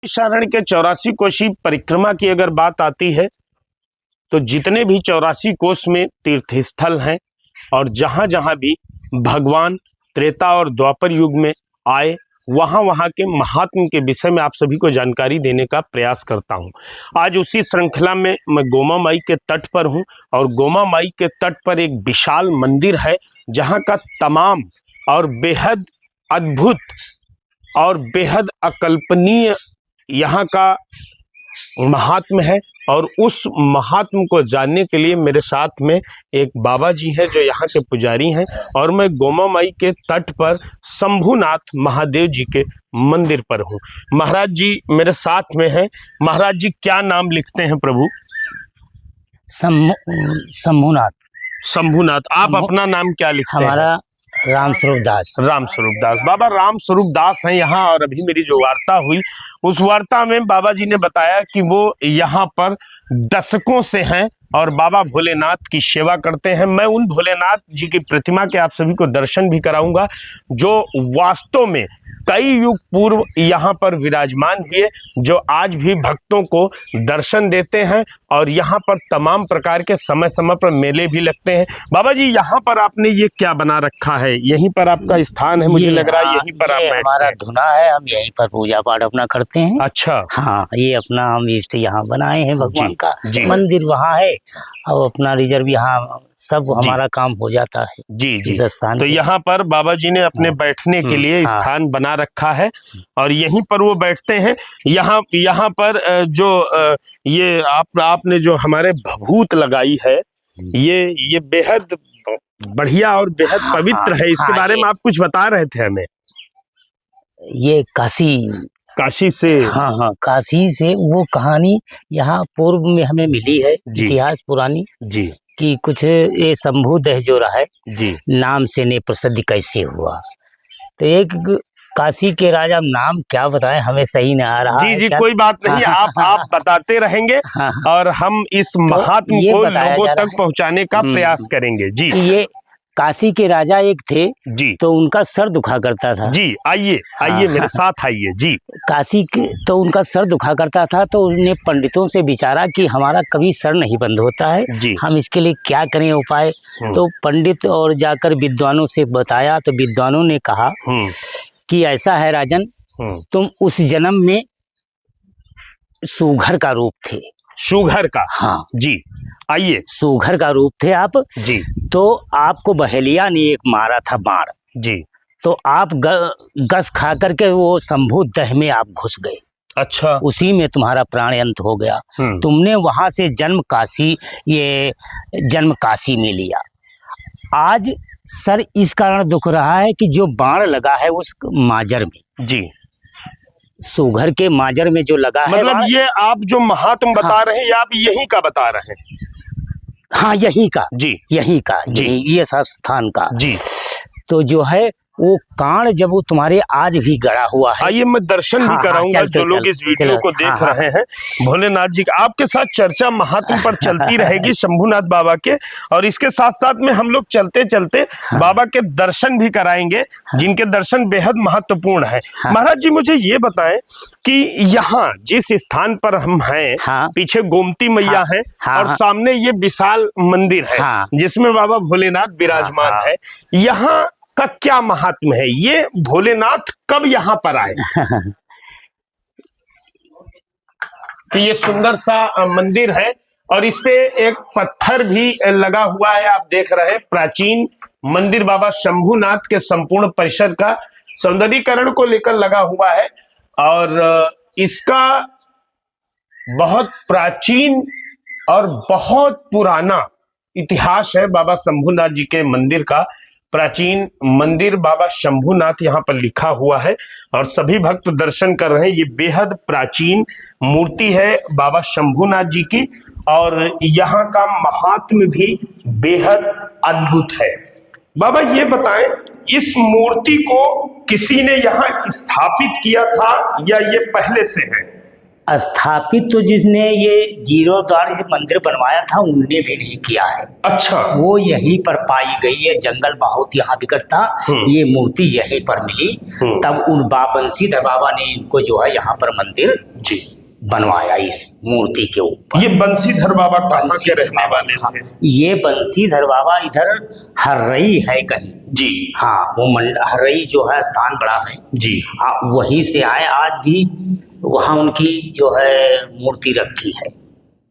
शरण के 84 कोशी परिक्रमा की अगर बात आती है तो जितने भी 84 कोश में तीर्थ स्थल हैं और जहां जहां भी भगवान त्रेता और द्वापर युग में आए वहां वहां के महात्म के विषय में आप सभी को जानकारी देने का प्रयास करता हूं। आज उसी श्रृंखला में मैं गोमा माई के तट पर हूं और गोमा माई के तट पर एक विशाल मंदिर है जहां का तमाम और बेहद अद्भुत और बेहद अकल्पनीय यहाँ का महात्म है। और उस महात्म को जानने के लिए मेरे साथ में एक बाबा जी हैं जो यहाँ के पुजारी हैं और मैं गोमा माई के तट पर शंभुनाथ महादेव जी के मंदिर पर हूँ। महाराज जी मेरे साथ में हैं। महाराज जी क्या नाम लिखते हैं प्रभु? शंभुनाथ। शंभुनाथ। आप अपना नाम क्या लिखते हैं? हमारा राम स्वरूप दास। राम स्वरूप दास। बाबा राम स्वरूप दास हैं यहाँ। और अभी मेरी जो वार्ता हुई उस वार्ता में बाबा जी ने बताया कि वो यहाँ पर दशकों से हैं और बाबा भोलेनाथ की सेवा करते हैं। मैं उन भोलेनाथ जी की प्रतिमा के आप सभी को दर्शन भी कराऊंगा जो वास्तव में कई युग पूर्व यहाँ पर विराजमान हुए, जो आज भी भक्तों को दर्शन देते हैं और यहाँ पर तमाम प्रकार के समय समय पर मेले भी लगते हैं। बाबा जी यहाँ पर आपने ये क्या बना रखा है? यहीं पर आपका स्थान है? मुझे लग रहा है यहीं पर आप बैठते हैं। हमारा धुना है, हम यहीं पर पूजा पाठ अपना करते हैं। अच्छा। हाँ, ये अपना हम इष्ट यहाँ बनाए हैं भगवान का। मंदिर वहाँ है और अपना रिजर्व यहाँ सब हमारा काम हो जाता है। जी जी। इस स्थान तो यहाँ पर बाबा जी ने अपने बैठने के लिए स्थान बना रखा है और यहीं पर वो बैठते हैं। यहाँ पर जो ये आपने जो हमारे भभूत लगाई है ये बेहद बढ़िया और बेहद पवित्र है। इसके बारे में आप कुछ बता रहे थे हमें। ये काशी से। हाँ, काशी से वो कहानी यहाँ पूर्व में हमें मिली है, इतिहास पुरानी जी कि कुछ ये शंभुदह जो रहा है जी नाम से ने प्रसिद्ध कैसे हुआ। तो एक काशी के राजा नाम क्या बताएं, हमें सही नहीं आ रहा जी जी। कोई बात नहीं, आप बताते रहेंगे और हम इस महात्म को लोगों तक पहुंचाने का प्रयास करेंगे। जी। ये काशी के राजा एक थे जी, तो उनका सर दुखा करता था। जी आइए मेरे साथ आइए जी। काशी के तो उनका सर दुखा करता था तो उन्होंने पंडितों से विचारा कि हमारा कभी सर नहीं बंद होता है जी, हम इसके लिए क्या करें उपाय। तो पंडित और जाकर विद्वानों से बताया तो विद्वानों ने कहा कि ऐसा है राजन, तुम उस जन्म में सुघर का रूप थे। सुघर का? हाँ जी आइए। सुघर का रूप थे आप जी। तो आपको बहेलिया ने एक मारा था बाण जी, तो आप गस खा करके वो शंभुदह में आप घुस गए। अच्छा। उसी में तुम्हारा प्राण अंत हो गया। तुमने वहां से जन्म काशी में लिया। आज सर इस कारण दुख रहा है कि जो बाण लगा है उस माजर में, जी सुघर के माजर में जो लगा है, मतलब ये आप जो महात्म बता रहे हैं आप यहीं का बता रहे हैं? हाँ यहीं का जी, यहीं का जी, ये स्थान का जी। तो जो है वो कांड जब वो तुम्हारे आज भी गड़ा हुआ है। आइए मैं दर्शन भी कराऊंगा जो लोग इस वीडियो को देख रहे हैं। भोलेनाथ जी का आपके साथ चर्चा महात्म पर चलती रहेगी शंभुनाथ बाबा के, और इसके साथ साथ में हम लोग चलते चलते बाबा के दर्शन भी कराएंगे जिनके दर्शन बेहद महत्वपूर्ण है। महाराज जी मुझे ये बताएं कि यहाँ जिस स्थान पर हम हैं, पीछे गोमती मैया है और सामने ये विशाल मंदिर है जिसमें बाबा भोलेनाथ विराजमान है, यहाँ का क्या महात्म है? ये भोलेनाथ कब यहाँ पर आए? तो ये सुंदर सा मंदिर है और इस पे एक पत्थर भी लगा हुआ है, आप देख रहे हैं। प्राचीन मंदिर बाबा शंभुनाथ के संपूर्ण परिसर का सौंदर्यीकरण को लेकर लगा हुआ है और इसका बहुत प्राचीन और बहुत पुराना इतिहास है। बाबा शंभुनाथ जी के मंदिर का प्राचीन मंदिर बाबा शंभुनाथ यहाँ पर लिखा हुआ है और सभी भक्त दर्शन कर रहे हैं। ये बेहद प्राचीन मूर्ति है बाबा शंभुनाथ जी की और यहाँ का महात्म भी बेहद अद्भुत है। बाबा ये बताएं, इस मूर्ति को किसी ने यहाँ स्थापित किया था या ये पहले से है? स्थापित तो जिसने ये जीर्णोद्धार जो मंदिर बनवाया था उनने भी नहीं किया है। अच्छा। वो यहीं पर पाई गई है, जंगल बहुत यहाँ बिकट था, ये मूर्ति यहीं पर मिली। तब उन बंशीधर बाबा ने इनको जो है यहाँ पर मंदिर जी बनवाया इस मूर्ति के ऊपर। ये बंशीधर बाबा कहाँ के रहने वाले थे? ये बंशीधर बाबा इधर हर्रई है कहीं जी। हाँ, वो हर्रई जो है स्थान बड़ा है जी। हाँ, वहीं से आए। आज भी वहाँ उनकी जो है मूर्ति रखी है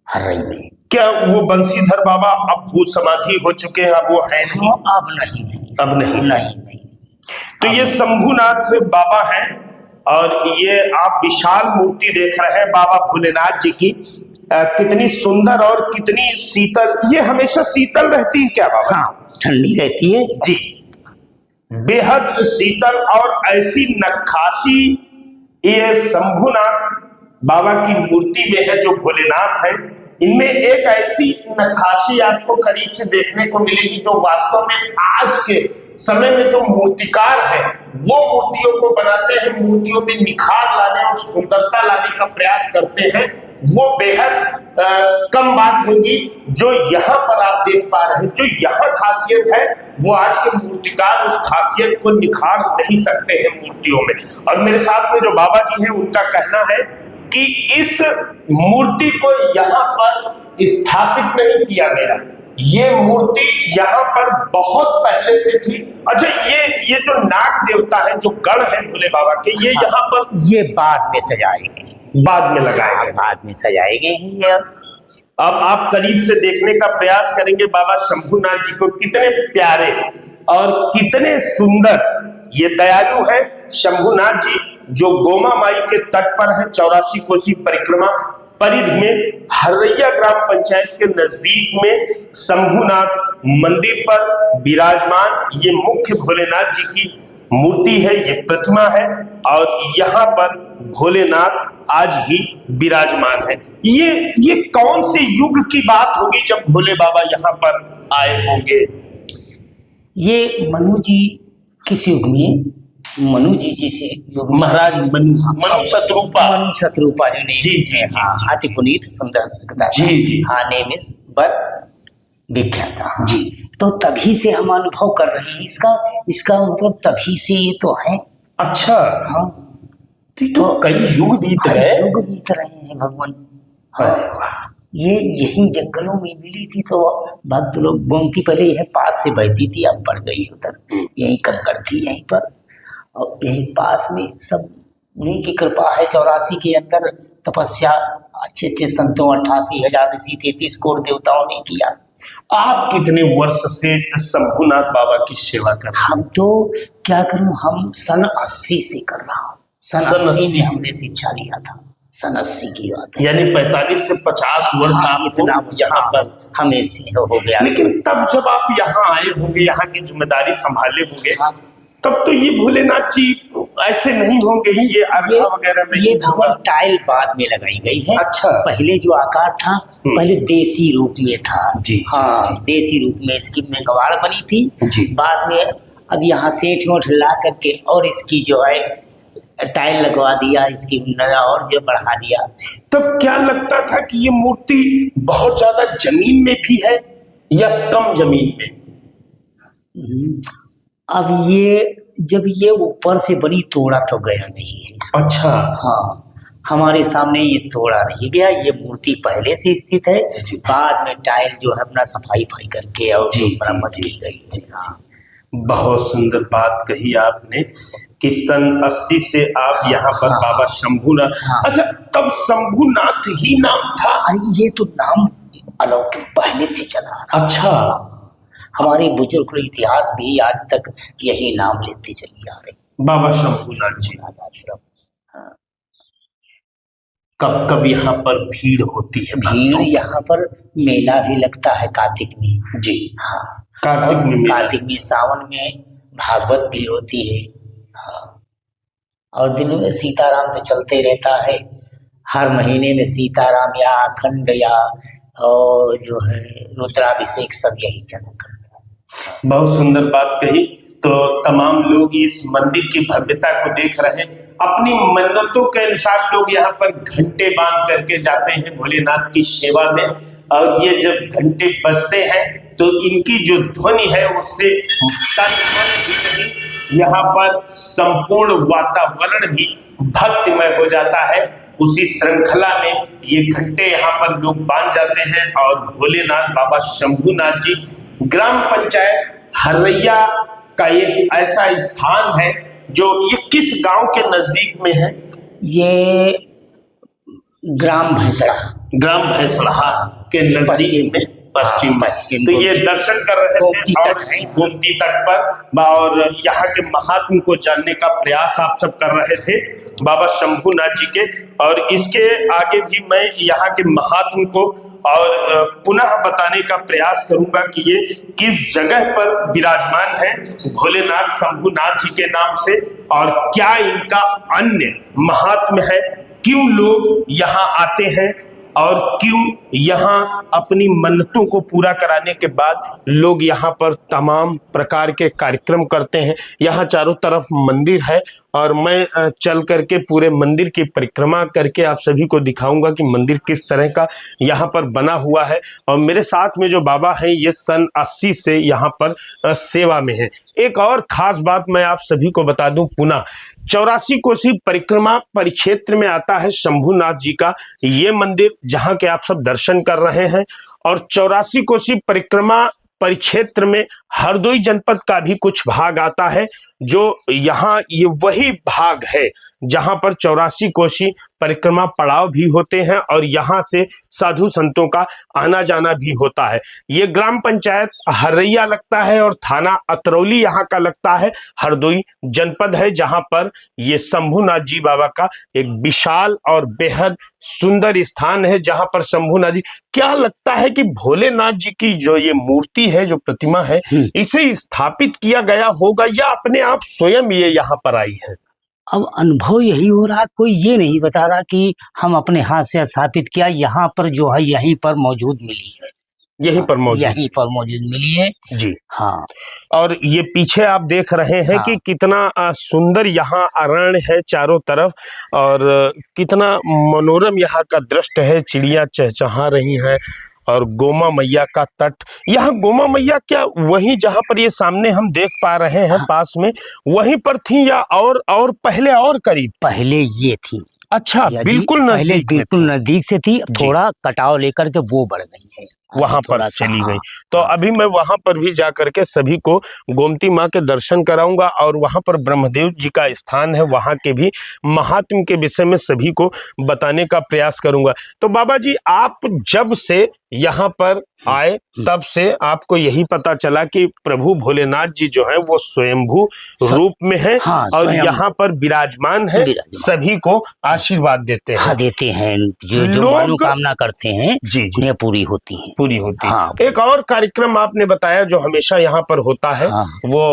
हर्रई में। क्या वो बंशीधर बाबा अब भू समाधि हो चुके हैं? अब वो है नहीं? अब नहीं है। अब नहीं? नहीं। तो ये शंभुनाथ बाबा हैं और ये आप विशाल मूर्ति देख रहे हैं बाबा भोलेनाथ जी की। कितनी सुंदर और कितनी शीतल। ये हमेशा शीतल रहती है क्या बाबा? हाँ, ठंडी रहती है जी, बेहद शीतल। और ऐसी नक्काशी ये शंभुनाथ बाबा की मूर्ति में है जो भोलेनाथ है। इनमें एक ऐसी नक्काशी आपको करीब से देखने को मिलेगी जो वास्तव में आज के समय में जो मूर्तिकार है वो मूर्तियों को बनाते हैं, मूर्तियों में निखार लाने और सुंदरता लाने का प्रयास करते हैं, वो बेहद कम बात होगी। जो यहाँ पर आप देख पा रहे हैं, जो यहाँ खासियत है, वो आज के मूर्तिकार उस खासियत को निखार नहीं सकते हैं मूर्तियों में। और मेरे साथ में जो बाबा जी हैं उनका कहना है कि इस मूर्ति को यहाँ पर स्थापित नहीं किया गया, ये मूर्ति यहाँ पर बहुत पहले से थी। अच्छा, ये जो नाग देवता है, जो गढ़ है भोले बाबा के, ये यहाँ पर ये बाद में सजाए गए, बाद में लगाए गए, बाद में सजाए गए हैं। अब आप करीब से देखने का प्रयास करेंगे बाबा शंभुनाथ जी को, कितने प्यारे और कितने सुंदर ये दयालु है शंभुनाथ जी, जो गोमा माई के तट पर है। 84 कोसी परिक्रमा परिधि में हर्रैया ग्राम पंचायत के नजदीक में शंभुनाथ मंदिर पर विराजमान ये मुख्य भोलेनाथ जी की मूर्ति है, ये प्रतिमा है। और यहाँ पर भोलेनाथ आज भी विराजमान है। ये कौन से युग की बात होगी जब भोले बाबा यहाँ पर आए होंगे? ये मनु जी किस युग में, मनु जी से महाराज मनु शत्रुपा जो ने जी जी हाँ, अति पुनीत सुंदर जी हाँ, नेम इज बट विख्यात जी। तो तभी से हम अनुभव कर रहे हैं इसका मतलब तभी से ये तो है। अच्छा हाँ, तो कई युग बीत गए, युग बीत रहे हैं भगवान। हाँ, ये यही जंगलों में मिली थी तो भक्त लोग, गोमती पहले यह पास से बहती थी, अब बढ़ गई उधर, यही कंकड़ थी यहीं पर, और यही पास में सब उन्हीं की कृपा है। 84 के अंदर तपस्या अच्छे संतों 88,000 ऋषि 33 करोड़ देवताओं ने किया। आप कितने वर्ष से शंभुनाथ बाबा की सेवा कर रहे हैं? हम तो क्या करूं, हम सन 80 से कर रहा हूँ। सन 80 में हमने शिक्षा लिया था, सन 80 की बात है, यानी 45 से 50 वर्ष आपको यहाँ पर हमें से हो गया। लेकिन तब जब आप यहाँ आए होंगे, यहाँ की जिम्मेदारी संभाले होंगे, तब तो ये भोलेनाथ जी ऐसे नहीं होंगे, ये अर्घा वगैरह में। ये भवन टाइल बाद में लगाई गई है। अच्छा, पहले जो आकार था पहले देसी रूप में था जी, हाँ जी, देसी रूप में इसकी में गवाड़ बनी थी जी। बाद में अब यहाँ सेठ वोठ ला करके और इसकी जो है टाइल लगवा दिया, इसकी उन्नति और जो बढ़ा दिया। तब क्या लगता था कि ये मूर्ति बहुत ज्यादा जमीन में भी है या कम जमीन में? अब ये जब ये ऊपर से बनी तोड़ा तो गया नहीं है इसको। अच्छा हाँ, हमारे सामने ये तोड़ा नहीं गया, ये मूर्ति पहले से स्थित है, बाद में टाइल जो है अपना सफाई करके और मरम्मत की गई। बहुत सुंदर बात कही आपने कि सन 80 से आप यहाँ पर बाबा शंभुनाथ। अच्छा, तब शंभुनाथ ही नाम था? ये तो नाम अलौकिक पहले से चला। अच्छा, हमारे बुजुर्ग इतिहास भी आज तक यही नाम लेते चली आ रही, बाबा शंभुनाथ जी। हाँ। कब कब यहाँ पर भीड़ होती है? भीड़ यहाँ पर मेला भी लगता है कार्तिक में जी। हाँ, कार्तिक में सावन में भागवत भी होती है। हाँ, और दिन में सीताराम तो चलते रहता है, हर महीने में सीताराम या अखंड या और जो है रुद्राभिषेक सब यही चला करता है। बहुत सुंदर बात कही तो तमाम लोग इस मंदिर की भव्यता को देख रहे हैं। अपनी मन्नतों के अनुसार लोग यहाँ पर घंटे बांध करके जाते हैं भोलेनाथ की सेवा में, और ये जब घंटे बजते हैं तो इनकी जो ध्वनि है उससे तन मन ही नहीं, यहाँ पर संपूर्ण वातावरण भी भक्तिमय हो जाता है। उसी श्रृंखला में ये घंटे यहाँ पर लोग बांध जाते हैं और भोलेनाथ बाबा शंभुनाथ जी ग्राम पंचायत हरैया का एक ऐसा स्थान है जो ये किस गांव के नजदीक में है? ये ग्राम भैंसड़ा, ग्राम भैंसड़ा के नजदीक में पश्चिम में। तो ये दर्शन कर रहे गोमती थे तट है, गोमती तट पर, और यहाँ के महात्म को जानने का प्रयास आप सब कर रहे थे बाबा शंभुनाथ जी के। और इसके आगे भी मैं यहाँ के महात्म को और पुनः बताने का प्रयास करूंगा कि ये किस जगह पर विराजमान है भोलेनाथ शंभुनाथ जी के नाम से, और क्या इनका अन्य महात्म है, क्यों लोग यहाँ आते हैं और क्यों यहाँ अपनी मन्नतों को पूरा कराने के बाद लोग यहाँ पर तमाम प्रकार के कार्यक्रम करते हैं। यहाँ चारों तरफ मंदिर है और मैं चल करके पूरे मंदिर की परिक्रमा करके आप सभी को दिखाऊंगा कि मंदिर किस तरह का यहाँ पर बना हुआ है। और मेरे साथ में जो बाबा हैं ये सन 80 से यहाँ पर सेवा में है। एक और खास बात मैं आप सभी को बता दूं, पुनः 84 कोसी परिक्रमा परिक्षेत्र में आता है शंभुनाथ जी का ये मंदिर, जहां के आप सब दर्शन कर रहे हैं। और 84 कोसी परिक्रमा परिक्षेत्र में हरदोई जनपद का भी कुछ भाग आता है, जो यहाँ ये वही भाग है जहां पर 84 कोसी परिक्रमा पड़ाव भी होते हैं और यहाँ से साधु संतों का आना जाना भी होता है। ये ग्राम पंचायत हरैया लगता है और थाना अतरौली यहाँ का लगता है, हरदोई जनपद है, जहां पर ये शंभुनाथ जी बाबा का एक विशाल और बेहद सुंदर स्थान है। जहां पर शंभुनाथ जी, क्या लगता है कि भोलेनाथ जी की जो ये मूर्ति है, जो प्रतिमा है, इसे स्थापित किया गया होगा या अपने आप स्वयं ये यहाँ पर आई है? अब अनुभव यही हो रहा, कोई ये नहीं बता रहा कि हम अपने हाथ से स्थापित किया। यहाँ पर जो है यहीं पर मौजूद मिली है, यहीं पर मौजूद मिली है जी। हाँ, और ये पीछे आप देख रहे हैं कि कितना सुंदर यहाँ अरण्य है चारों तरफ, और कितना मनोरम यहाँ का दृश्य है। चिड़िया चहचहा रही हैं और गोमा मैया का तट, यहाँ गोमा मैया क्या वहीं जहाँ पर ये सामने हम देख पा रहे हैं पास में वहीं पर थी या और पहले और करीब? पहले ये थी। अच्छा, बिल्कुल नजदीक से थी, थोड़ा कटाव लेकर के वो बढ़ गई है, वहां पर चली गई। तो अभी मैं वहां पर भी जाकर के सभी को गोमती माँ के दर्शन कराऊंगा, और वहां पर ब्रह्मदेव जी का स्थान है, वहां के भी महात्म के विषय में सभी को बताने का प्रयास करूंगा। तो बाबा जी, आप जब से यहाँ पर आए तब से आपको यही पता चला कि प्रभु भोलेनाथ जी जो है वो स्वयंभू रूप में है, और यहाँ पर विराजमान है, सभी को आशीर्वाद देते हैं। देते हैं, जो मनोकामना करते हैं जी उन्हें पूरी होती है। एक और कार्यक्रम आपने बताया जो हमेशा यहाँ पर होता है, वो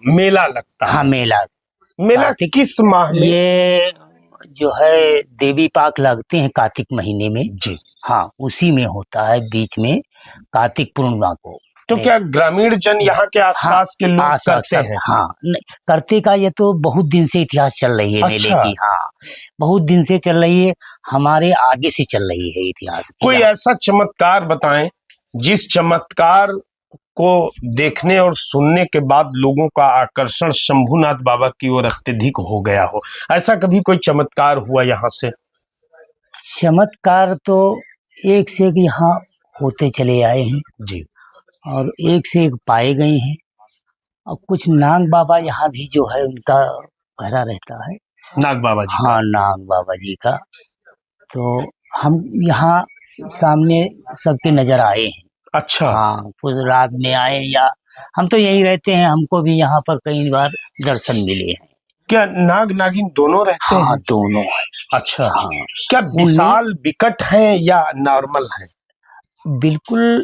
मेला लगता है। मेला किस माह में? ये जो है देवी पाक लगते हैं कार्तिक महीने में जी। हाँ, उसी में होता है, बीच में कार्तिक पूर्णिमा को। तो क्या ग्रामीण जन यहाँ के आसपास के लोग करते हैं? हाँ, करते का ये तो बहुत दिन से इतिहास चल रही है मेले की। हाँ, बहुत दिन से चल रही है, हमारे आगे से चल रही है इतिहास। कोई ऐसा चमत्कार बताएं जिस चमत्कार को देखने और सुनने के बाद लोगों का आकर्षण शंभुनाथ बाबा की ओर अत्यधिक हो गया हो। ऐसा कभी कोई चमत्कार हुआ यहाँ से? चमत्कार तो एक से एक यहाँ होते चले आए हैं जी, और एक से एक पाए गए हैं। और कुछ नाग बाबा यहाँ भी जो है उनका पहरा रहता है। नाग बाबा जी? हाँ, नाग बाबा जी का। तो हम यहाँ सामने सबके नजर आए हैं। अच्छा। हाँ, कुछ रात में आए या हम तो यही रहते हैं, हमको भी यहाँ पर कई बार दर्शन मिले हैं। क्या नाग नागिन दोनों रहते हैं? हाँ, दोनों है। अच्छा। हाँ। क्या विशाल विकट हैं या नॉर्मल हैं? बिल्कुल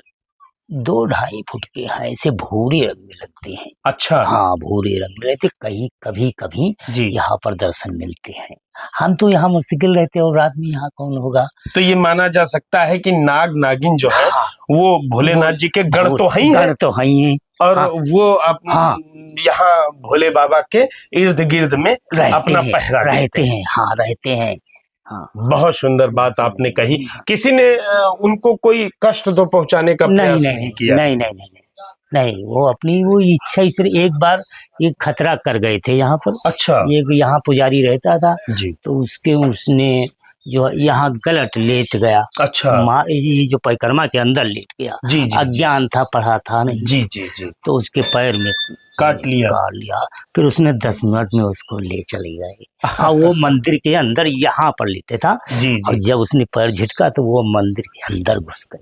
2-2.5 फुट के हैं, ऐसे भूरे रंग में लगते हैं। अच्छा। हाँ, भूरे रंग में रहते, कभी कभी यहाँ पर दर्शन मिलते हैं। हम तो यहाँ मुस्तकिल रहते और रात में यहाँ कौन होगा। तो ये माना जा सकता है कि नाग नागिन जो है वो भोलेनाथ जी के गण तो हैं, और हाँ, वो हाँ, यहाँ भोले बाबा के इर्द गिर्द में अपना पहरा रहते हैं। हाँ, रहते हैं। हाँ, बहुत सुंदर बात आपने कही। किसी ने उनको कोई कष्ट तो पहुंचाने का नहीं प्रयास नहीं नहीं किया? नहीं नहीं नहीं नहीं, वो अपनी वो इच्छा ही सिर्फ एक बार एक खतरा कर गए थे यहाँ पर। अच्छा एक यहाँ पुजारी रहता था, जी। तो उसने जो यहाँ गलत लेट गया। अच्छा ये जो परिक्रमा के अंदर लेट गया। जी जी अज्ञान था, पढ़ा था नहीं। जी जी जी। तो उसके पैर में काट लिया। फिर उसने 10 मिनट में उसको ले चले गए। हाँ, वो मंदिर के अंदर यहाँ पर लेटे था। जी और जी। जब उसने पैर झटका तो वो मंदिर के अंदर घुस गए।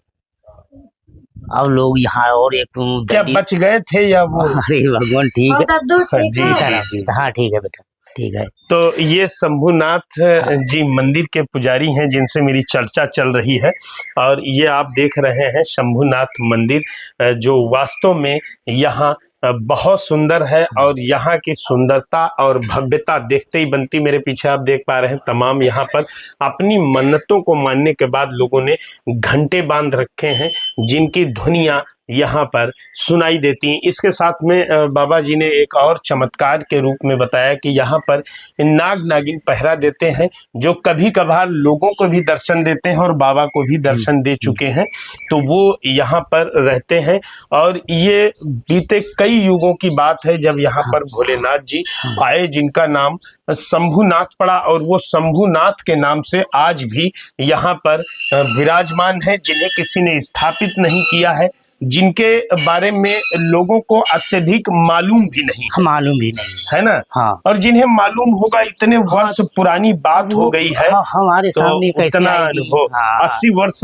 अब लोग यहाँ और एक क्या बच गए थे या वो? अरे भगवान, ठीक है जी जी जी। हाँ, ठीक है बेटा, ठीक है। तो ये शंभुनाथ जी मंदिर के पुजारी हैं जिनसे मेरी चर्चा चल रही है, और ये आप देख रहे हैं शंभुनाथ मंदिर जो वास्तव में यहाँ बहुत सुंदर है। और यहाँ की सुंदरता और भव्यता देखते ही बनती। मेरे पीछे आप देख पा रहे हैं तमाम यहाँ पर अपनी मन्नतों को मानने के बाद लोगों ने घंटे बांध रखे हैं जिनकी ध्वनियाँ यहाँ पर सुनाई देती हैं। इसके साथ में बाबा जी ने एक और चमत्कार के रूप में बताया कि यहाँ पर नाग नागिन पहरा देते हैं जो कभी कभार लोगों को भी दर्शन देते हैं और बाबा को भी दर्शन दे चुके हैं। तो वो यहाँ पर रहते हैं और ये बीते कई युगों की बात है जब यहाँ पर भोलेनाथ जी आए जिनका नाम शंभुनाथ पड़ा, और वो शंभुनाथ के नाम से आज भी यहाँ पर विराजमान है, जिन्हें किसी ने स्थापित नहीं किया है, जिनके बारे में लोगों को अत्यधिक मालूम भी नहीं है ना। हाँ, और जिन्हें मालूम होगा इतने वर्ष पुरानी बात हो गई है। हाँ, हमारे तो सामने कैसे उतना आएगी? अनुभव हाँ, 80 वर्ष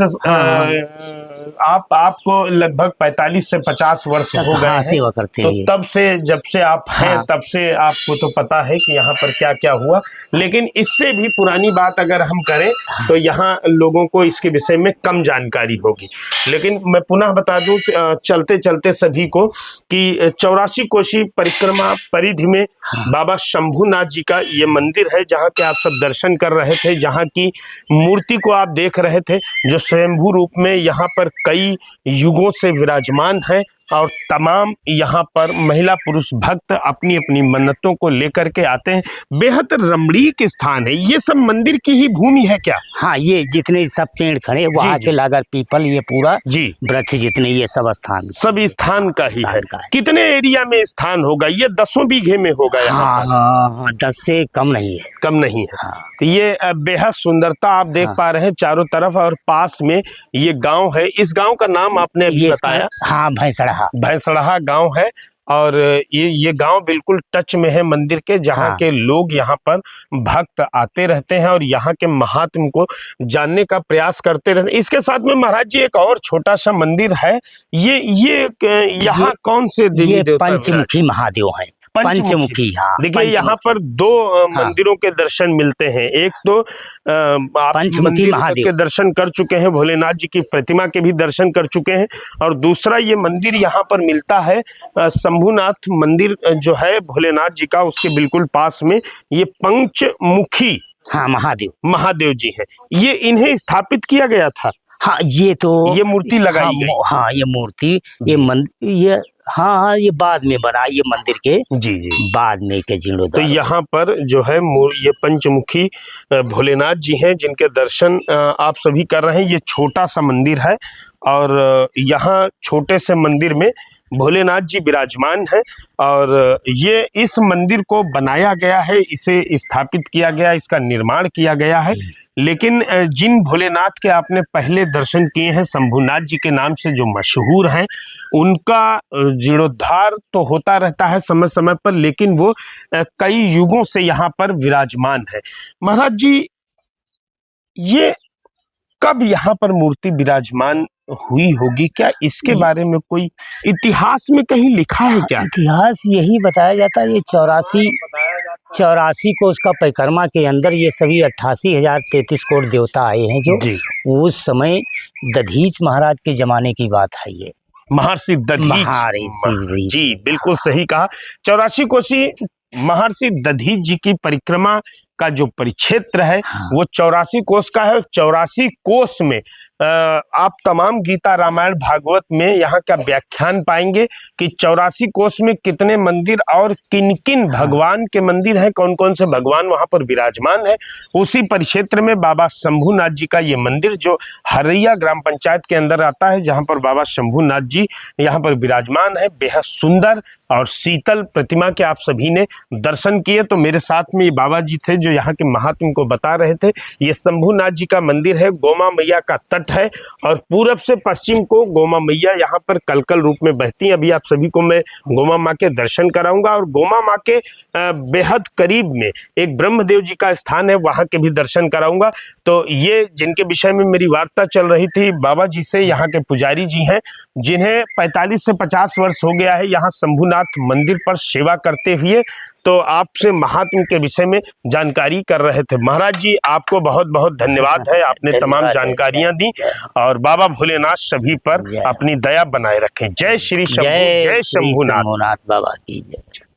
आपको लगभग 45 से 50 वर्ष हो गए हैं। सेवा करते तो हैं। तब से जब से आप हैं हाँ, तब से आपको तो पता है कि यहाँ पर क्या क्या हुआ। लेकिन इससे भी पुरानी बात अगर हम करें तो यहाँ लोगों को इसके विषय में कम जानकारी होगी। लेकिन मैं पुनः बता दूं चलते चलते सभी को कि 84 कोशी परिक्रमा परिधि में बाबा शंभुनाथ जी का ये मंदिर है जहाँ के आप सब दर्शन कर रहे थे, जहाँ की मूर्ति को आप देख रहे थे जो स्वयंभू रूप में यहाँ पर कई युगों से विराजमान है। और तमाम यहाँ पर महिला पुरुष भक्त अपनी अपनी मन्नतों को लेकर के आते हैं। बेहद रमणीक स्थान है। ये सब मंदिर की ही भूमि है क्या? हाँ, ये जितने सब पेड़ खड़े वहाँ से लाकर पीपल, ये पूरा जी वृक्ष जितने, ये सब स्थान सब स्थान का ही है। कितने एरिया में स्थान होगा? ये 10 बीघे में होगा यहाँ? हाँ, 10 से कम नहीं है। कम नहीं है। हाँ। तो ये बेहद सुंदरता आप देख पा रहे हैं चारों तरफ, और पास में ये गांव है। इस गांव का नाम आपने अभी बताया? हाँ, भैंसड़हा गांव है। और ये गांव बिल्कुल टच में है मंदिर के, जहाँ के लोग यहाँ पर भक्त आते रहते हैं और यहाँ के महात्म को जानने का प्रयास करते रहते हैं। इसके साथ में महाराज जी एक और छोटा सा मंदिर है। ये यहाँ कौन से देवी देवता? पंचमुखी महादेव है। पंचमुखी। हाँ, देखिए यहाँ पर 2 मंदिरों के दर्शन मिलते हैं। एक तो आप पंचमुखी महादेव के दर्शन कर चुके हैं, भोलेनाथ जी की प्रतिमा के भी दर्शन कर चुके हैं, और दूसरा ये मंदिर यहाँ पर मिलता है शंभुनाथ मंदिर जो है भोलेनाथ जी का, उसके बिल्कुल पास में ये पंचमुखी महादेव जी है। ये इन्हें स्थापित किया गया था। हाँ, ये मूर्ति लगाई गई। हाँ, ये मूर्ति, ये मंदिर, ये हाँ, ये बाद में बना, ये मंदिर के जी बाद में के जीर्णोद्धार। तो यहाँ पर जो है ये पंचमुखी भोलेनाथ जी हैं जिनके दर्शन आप सभी कर रहे हैं। ये छोटा सा मंदिर है और यहाँ छोटे से मंदिर में भोलेनाथ जी विराजमान है, और ये इस मंदिर को बनाया गया है, इसे स्थापित किया गया, इसका निर्माण किया गया है। लेकिन जिन भोलेनाथ के आपने पहले दर्शन किए हैं शंभुनाथ जी के नाम से जो मशहूर हैं, उनका जीर्णोद्धार तो होता रहता है समय समय पर, लेकिन वो कई युगों से यहाँ पर विराजमान है। महाराज जी, ये कब यहाँ पर मूर्ति विराजमान हुई होगी? क्या इसके बारे में कोई इतिहास में कहीं लिखा है क्या? इतिहास यही बताया जाता है, ये 84 कोष का परिक्रमा के अंदर ये सभी 88,033 करोड़ देवता आए हैं, जो उस समय दधीच महाराज के जमाने की बात है। ये महर्षि दधीच जी, बिल्कुल सही कहा। 84 कोशी महर्षि दधीच जी की परिक्रमा का जो परिक्षेत्र है हाँ। वो 84 कोस का है। 84 कोस में आप तमाम गीता रामायण भागवत में यहाँ का व्याख्यान पाएंगे कि 84 कोस में कितने मंदिर और किन किन भगवान के मंदिर हैं, कौन कौन से भगवान वहां पर विराजमान है। उसी परिक्षेत्र में बाबा शंभुनाथ जी का ये मंदिर जो हरैया ग्राम पंचायत के अंदर आता है, जहां पर बाबा शंभुनाथ जी यहाँ पर विराजमान है। बेहद सुंदर और शीतल प्रतिमा के आप सभी ने दर्शन किए। तो मेरे साथ में ये बाबा जी थे जो यहाँ के महात्म को बता रहे थे। ये शंभुनाथ जी का मंदिर है, गोमा मैया का तट है और पूरब से पश्चिम को गोमा मैया यहाँ पर कलकल रूप में बहती हैं। अभी आप सभी को मैं गोमा माँ के दर्शन कराऊंगा और गोमा माँ के बेहद करीब में एक ब्रह्मदेव जी का स्थान है, वहां के भी दर्शन कराऊंगा। तो ये जिनके विषय में मेरी वार्ता चल रही थी बाबा जी से, यहाँ के पुजारी जी हैं जिन्हें 45 से 50 वर्ष हो गया है यहाँ शंभुनाथ मंदिर पर सेवा करते हुए। तो आपसे महात्म के विषय में जानकारी कर रहे थे। महाराज जी आपको बहुत बहुत धन्यवाद है, आपने तमाम जानकारियां दी और बाबा भोलेनाथ सभी पर अपनी दया बनाए रखें। जय श्री शंभु, जय शंभुनाथ। बाबा की जय।